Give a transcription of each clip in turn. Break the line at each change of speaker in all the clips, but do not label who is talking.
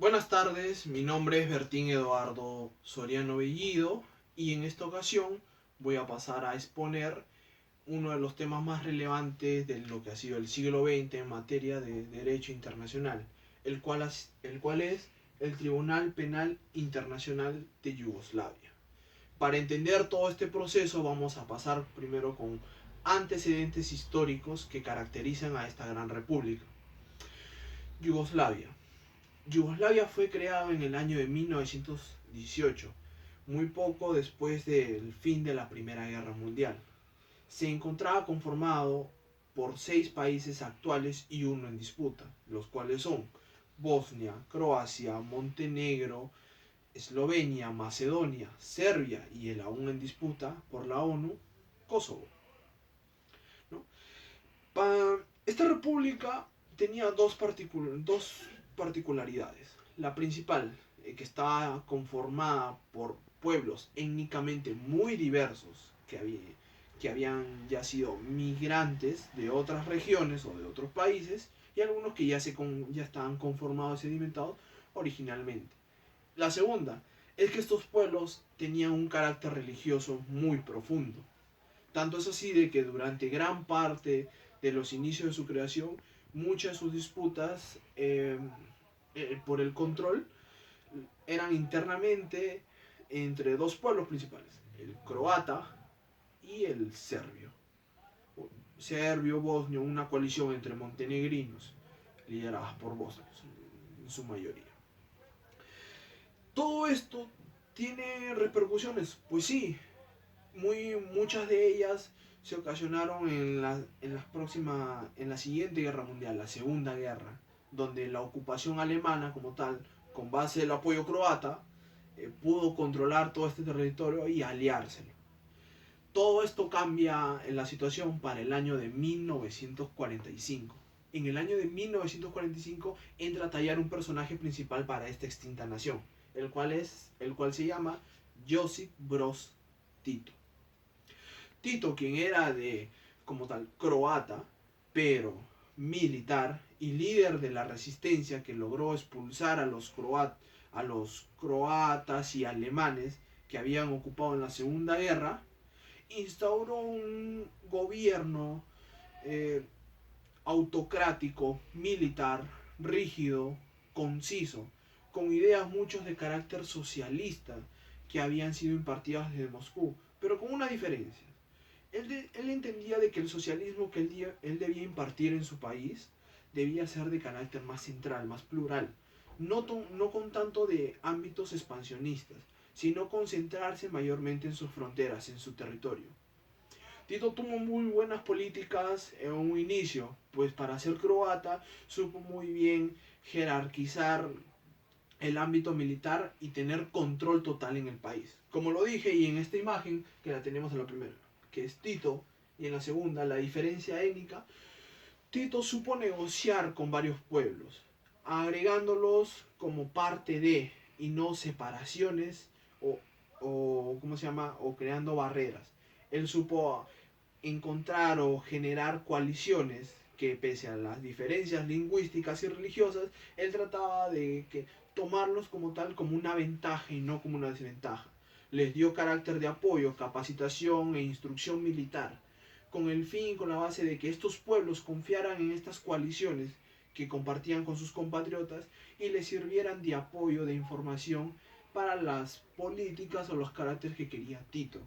Buenas tardes, mi nombre es Bertín Eduardo Soriano Bellido y en esta ocasión voy a pasar a exponer uno de los temas más relevantes de lo que ha sido el siglo XX en materia de derecho internacional, el cual es el Tribunal Penal Internacional de Yugoslavia. Para entender todo este proceso vamos a pasar primero con antecedentes históricos que caracterizan a esta gran república. Yugoslavia. Yugoslavia fue creado en el año de 1918, muy poco después del fin de la Primera Guerra Mundial. Se encontraba conformado por 6 países actuales y uno en disputa, los cuales son Bosnia, Croacia, Montenegro, Eslovenia, Macedonia, Serbia y el aún en disputa por la ONU, Kosovo. ¿No? Esta república tenía dos particularidades. La principal, que estaba conformada por pueblos étnicamente muy diversos que habían ya sido migrantes de otras regiones o de otros países y algunos que ya estaban conformados y sedimentados originalmente. La segunda es que estos pueblos tenían un carácter religioso muy profundo. Tanto es así de que durante gran parte de los inicios de su creación, muchas de sus disputas por el control eran internamente entre dos pueblos principales, el croata y el serbio. Serbio-bosnio, una coalición entre montenegrinos, lideradas por bosnios en su mayoría. Todo esto tiene repercusiones, pues sí, muchas de ellas se ocasionaron en la siguiente guerra mundial, la Segunda Guerra, donde la ocupación alemana como tal, con base del apoyo croata, pudo controlar todo este territorio y aliárselo. Todo esto cambia en la situación para el año de 1945. En el año de 1945 entra a tallar un personaje principal para esta extinta nación, el cual se llama Josip Broz Tito. Tito, quien era como tal, croata, pero militar y líder de la resistencia que logró expulsar a los croatas y alemanes que habían ocupado en la Segunda Guerra, instauró un gobierno eh, autocrático, militar, rígido, conciso, con ideas muchos de carácter socialista que habían sido impartidas desde Moscú, pero con una diferencia. Él entendía de que el socialismo que él debía impartir en su país debía ser de carácter más central, más plural, no con tanto de ámbitos expansionistas, sino concentrarse mayormente en sus fronteras, en su territorio. Tito tuvo muy buenas políticas en un inicio, pues para ser croata supo muy bien jerarquizar el ámbito militar y tener control total en el país. Como lo dije y en esta imagen, que la tenemos en la primera, que es Tito, y en la segunda, la diferencia étnica, Tito supo negociar con varios pueblos, agregándolos como parte de, y no separaciones o ¿cómo se llama? O creando barreras. Él supo encontrar o generar coaliciones que pese a las diferencias lingüísticas y religiosas, él trataba de tomarlos como tal, como una ventaja y no como una desventaja. Les dio carácter de apoyo, capacitación e instrucción militar, con el fin y con la base de que estos pueblos confiaran en estas coaliciones que compartían con sus compatriotas y les sirvieran de apoyo, de información para las políticas o los caracteres que quería Tito.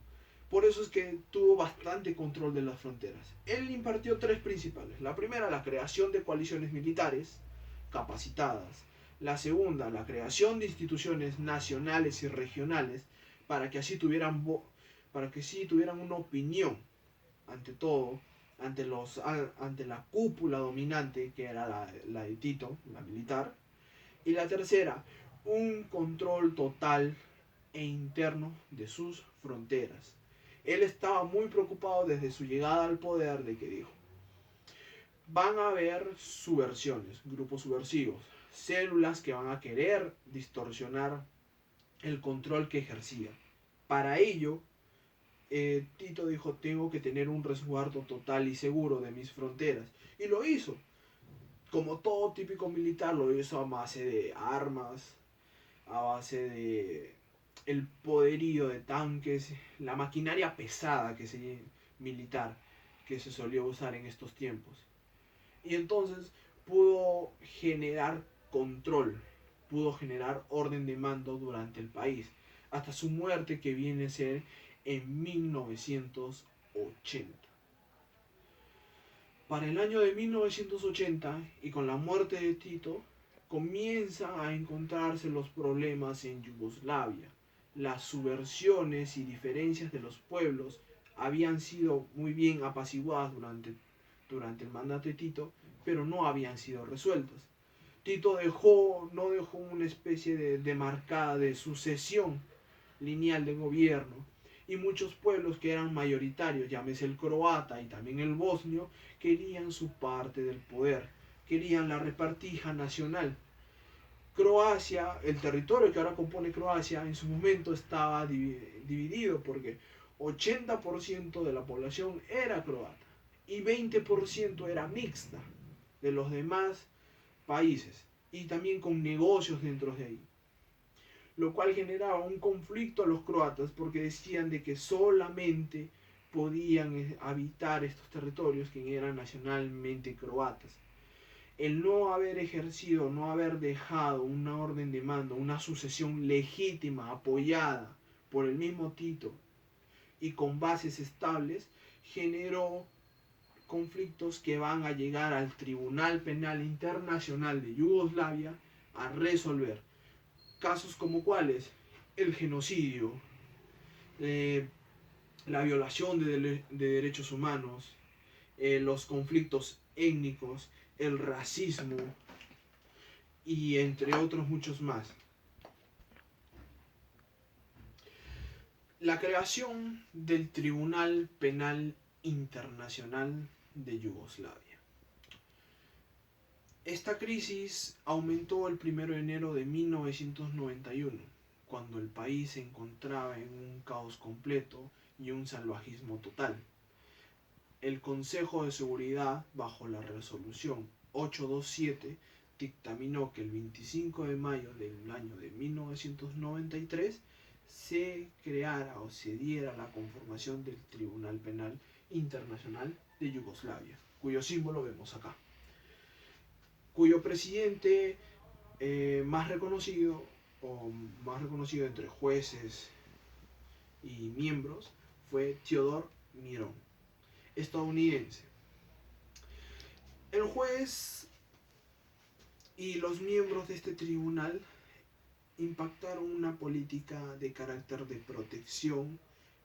Por eso es que tuvo bastante control de las fronteras. Él impartió tres principales. La primera, la creación de coaliciones militares capacitadas. La segunda, la creación de instituciones nacionales y regionales para que así tuvieran una opinión ante todo, ante la cúpula dominante que era la de Tito, la militar. Y la tercera, un control total e interno de sus fronteras. Él estaba muy preocupado desde su llegada al poder de que dijo, van a haber subversiones, grupos subversivos, células que van a querer distorsionar el control que ejercía. Para ello, Tito dijo, tengo que tener un resguardo total y seguro de mis fronteras. Y lo hizo. como todo típico militar, lo hizo a base de armas, a base de el poderío de tanques, la maquinaria pesada militar que se solía usar en estos tiempos. Y entonces pudo generar control, pudo generar orden de mando durante el país, hasta su muerte, que viene a ser en 1980. Para el año de 1980, y con la muerte de Tito, comienzan a encontrarse los problemas en Yugoslavia. Las subversiones y diferencias de los pueblos habían sido muy bien apaciguadas durante el mandato de Tito, pero no habían sido resueltas. Tito no dejó una especie de marcada de sucesión lineal de gobierno, y muchos pueblos que eran mayoritarios, llámese el croata y también el bosnio, querían su parte del poder, querían la repartija nacional. Croacia, el territorio que ahora compone Croacia, en su momento estaba dividido porque 80% de la población era croata y 20% era mixta de los demás países, y también con negocios dentro de ahí, lo cual generaba un conflicto a los croatas porque decían de que solamente podían habitar estos territorios quienes eran nacionalmente croatas. El no haber ejercido, no haber dejado una orden de mando, una sucesión legítima, apoyada por el mismo Tito y con bases estables, generó conflictos que van a llegar al Tribunal Penal Internacional de Yugoslavia a resolver. Casos como cuáles: el genocidio, la violación de derechos humanos, los conflictos étnicos, el racismo y entre otros muchos más. La creación del Tribunal Penal Internacional de Yugoslavia. Esta crisis aumentó el 1 de enero de 1991, cuando el país se encontraba en un caos completo y un salvajismo total. El Consejo de Seguridad, bajo la resolución 827, dictaminó que el 25 de mayo del año de 1993 se creara o se diera la conformación del Tribunal Penal Internacional de Yugoslavia, cuyo símbolo vemos acá, cuyo presidente más reconocido entre jueces y miembros fue Teodor Mirón, estadounidense. El juez y los miembros de este tribunal impactaron una política de carácter de protección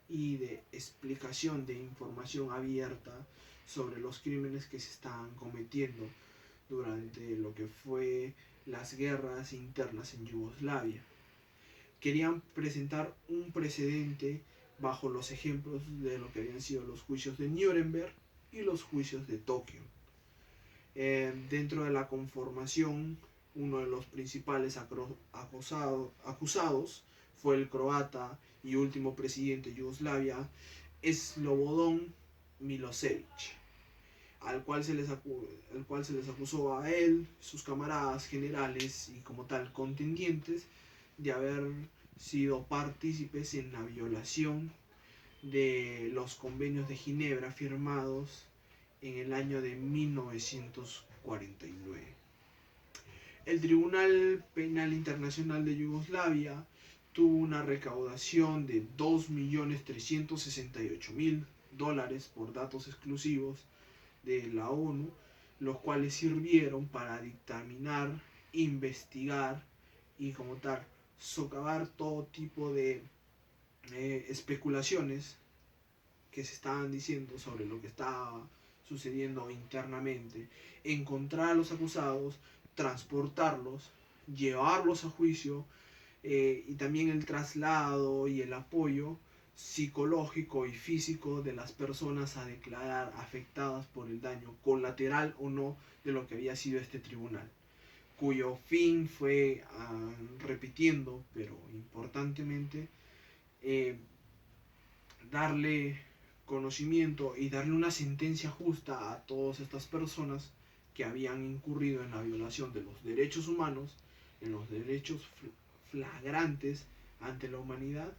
y de explicación de información abierta sobre los crímenes que se estaban cometiendo durante lo que fue las guerras internas en Yugoslavia. Querían presentar un precedente bajo los ejemplos de lo que habían sido los juicios de Nuremberg y los juicios de Tokio. Dentro de la conformación, uno de los principales acusados fue el croata y último presidente de Yugoslavia, Slobodan Milosevic, al cual se les acusó a él, sus camaradas generales y como tal contendientes de haber sido partícipes en la violación de los convenios de Ginebra firmados en el año de 1949. El Tribunal Penal Internacional de Yugoslavia tuvo una recaudación de $2.368.000 por datos exclusivos de la ONU, los cuales sirvieron para dictaminar, investigar y como tal socavar todo tipo de especulaciones que se estaban diciendo sobre lo que estaba sucediendo internamente, encontrar a los acusados, transportarlos, llevarlos a juicio, y también el traslado y el apoyo psicológico y físico de las personas a declarar afectadas por el daño colateral o no de lo que había sido este tribunal, cuyo fin fue, repitiendo pero importantemente, darle conocimiento y darle una sentencia justa a todas estas personas que habían incurrido en la violación de los derechos humanos, en los derechos flagrantes ante la humanidad,